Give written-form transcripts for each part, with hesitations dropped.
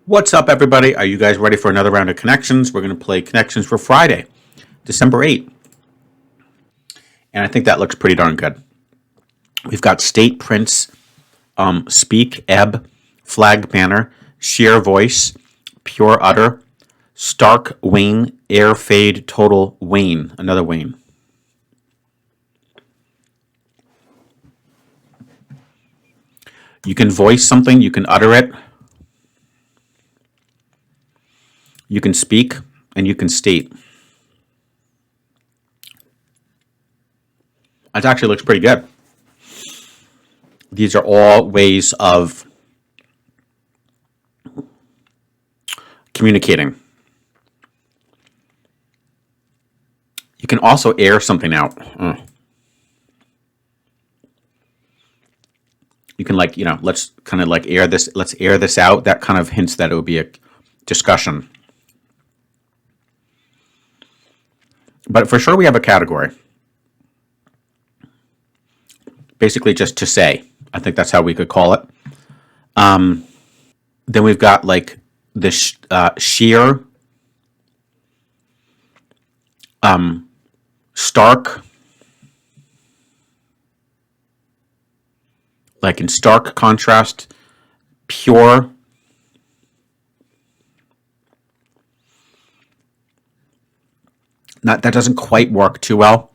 What's up, everybody? Are you guys ready for another round of connections? We're going to play connections for Friday, December 8th. And I think that looks pretty darn good. We've got state, prince, speak, ebb, flag, banner, sheer voice, pure utter, stark, wane, air, fade, total, wane. Another wane. You can voice something, you can utter it, you can speak, and you can state. That actually looks pretty good. These are all ways of communicating. You can also air something out. You can let's kind of like air this. Let's air this out. That kind of hints that it would be a discussion. But for sure, we have a category. Basically, just to say. I think that's how we could call it. Then we've got like this sheer, stark, like in stark contrast, pure, not that doesn't quite work too well.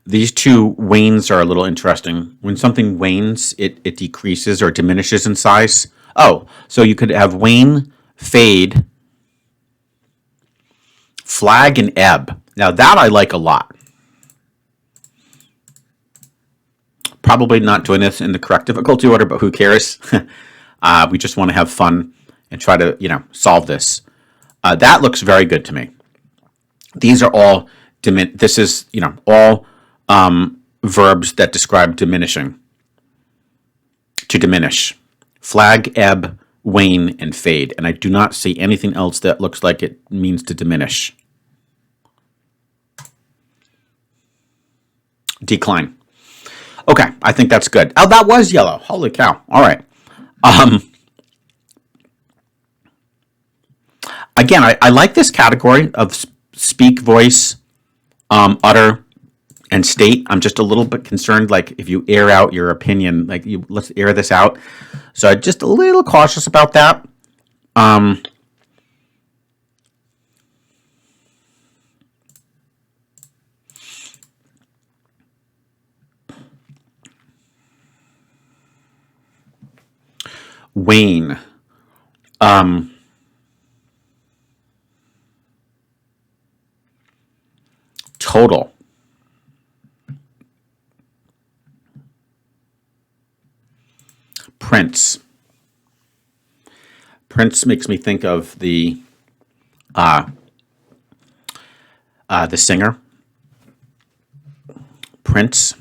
These two wanes are a little interesting. When something wanes, it decreases or diminishes in size. Oh, so you could have wane, fade, flag, and ebb. Now that I like a lot. Probably not doing this in the correct difficulty order, but who cares? We just want to have fun and try to, solve this. That looks very good to me. These are all this is, all verbs that describe diminishing. To diminish. Flag, ebb, wane, and fade. And I do not see anything else that looks like it means to diminish. Decline. Okay, I think that's good. Oh, that was yellow. Holy cow. All right. Again, I like this category of speak, voice, utter, and state. I'm just a little bit concerned, like if you air out your opinion, let's air this out. So I'm just a little cautious about that. Wane. Total. Prince. Prince makes me think of the singer. Prince.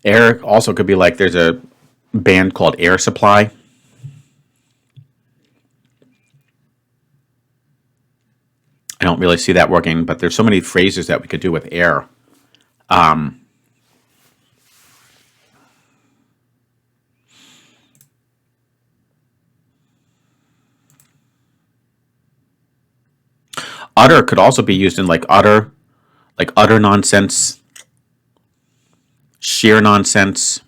Air also could be like there's a band called Air Supply. I don't really see that working, but there's so many phrases that we could do with air. Utter could also be used in like utter nonsense, sheer nonsense,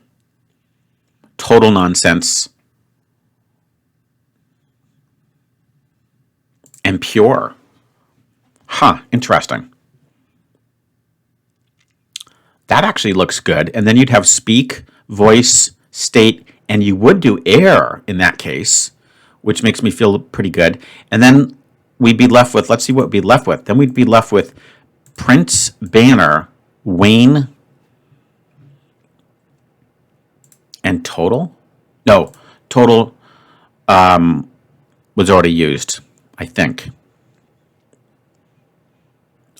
total nonsense, and pure. Huh, interesting. That actually looks good. And then you'd have speak, voice, state, and you would do air in that case, which makes me feel pretty good. And then we'd be left with, let's see what we'd be left with. Then we'd be left with prince, banner, wane, and total. No, total was already used, I think.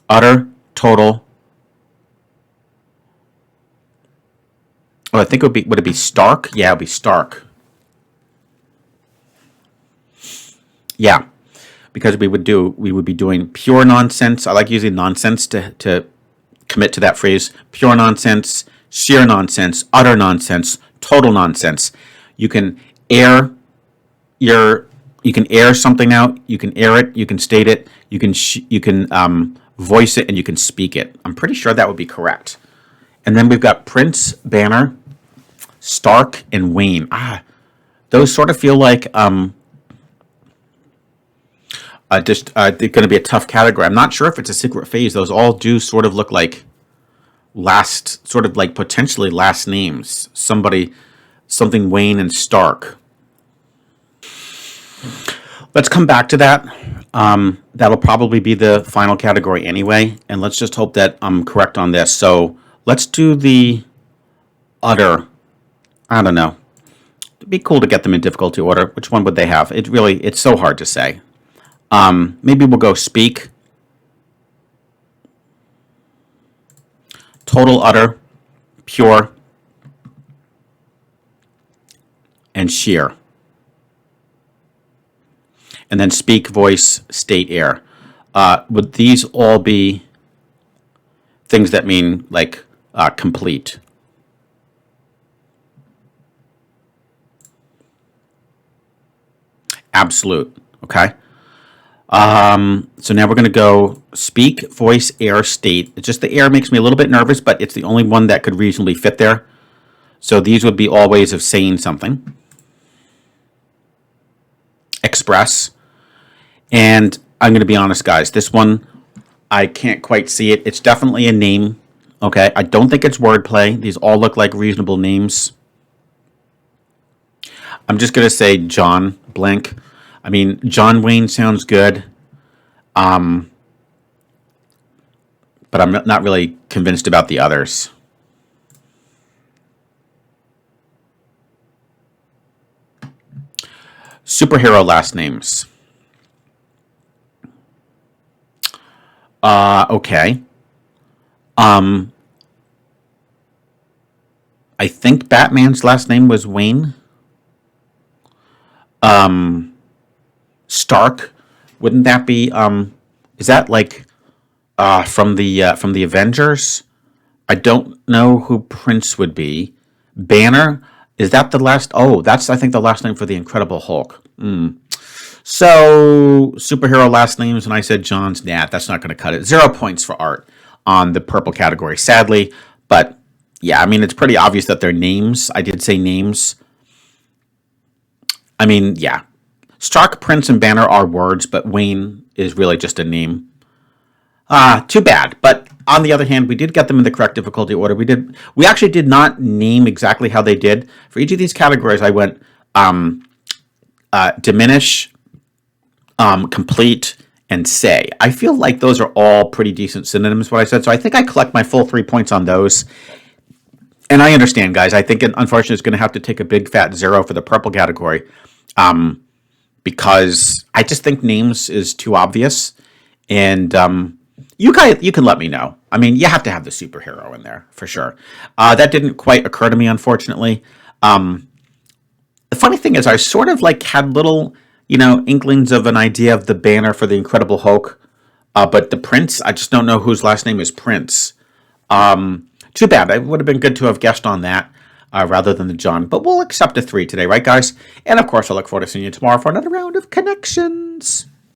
utter, total. Oh, I think would it be stark? Yeah, it would be stark. Yeah, because we would be doing pure nonsense. I like using nonsense to commit to that phrase. Pure nonsense, sheer nonsense, utter nonsense, total nonsense. You can air you can air something out. You can air it. You can state it. You can voice it, and you can speak it. I'm pretty sure that would be correct. And then we've got Prince, Banner, Stark, and Wayne. Those sort of feel like they're going to be a tough category. I'm not sure if it's a secret phase. Those all do sort of look like potentially last names. Something Wayne and Stark. Let's come back to that. That'll probably be the final category anyway, and let's just hope that I'm correct on this. So let's do the utter. I don't know. It'd be cool to get them in difficulty order. Which one would they have? It's so hard to say. Maybe we'll go speak, total, utter, pure, and sheer. And then speak, voice, state, air. Would these all be things that mean like complete? Absolute. Okay. So now we're going to go speak, voice, air, state. It's just the air makes me a little bit nervous, but it's the only one that could reasonably fit there. So these would be all ways of saying something. Express. And I'm going to be honest, guys. This one, I can't quite see it. It's definitely a name. Okay. I don't think it's wordplay. These all look like reasonable names. I'm just going to say John blank. I mean, John Wayne sounds good. But I'm not really convinced about the others. Superhero last names. Okay. I think Batman's last name was Wayne. Stark, wouldn't that be? Is that like from the Avengers? I don't know who Prince would be. Banner, is that the last? Oh, that's I think the last name for the Incredible Hulk. So superhero last names, and I said John's. Nah, that's not going to cut it. 0 points for art on the purple category, sadly. But yeah, I mean it's pretty obvious that they're names. I did say names. I mean, yeah. Stark, Prince, and Banner are words, but Wayne is really just a name. Too bad. But on the other hand, we did get them in the correct difficulty order. We actually did not name exactly how they did. For each of these categories, I went diminish, complete, and say. I feel like those are all pretty decent synonyms, what I said. So I think I collect my full 3 points on those. And I understand, guys. I think, unfortunately, it's going to have to take a big fat 0 for the purple category. Because I just think names is too obvious. And you can let me know. I mean, you have to have the superhero in there, for sure. That didn't quite occur to me, unfortunately. The funny thing is I sort of like had little, inklings of an idea of the Banner for the Incredible Hulk. But the Prince, I just don't know whose last name is Prince. Too bad. It would have been good to have guessed on that. Rather than the John. But we'll accept a 3 today, right, guys? And, of course, I look forward to seeing you tomorrow for another round of Connections.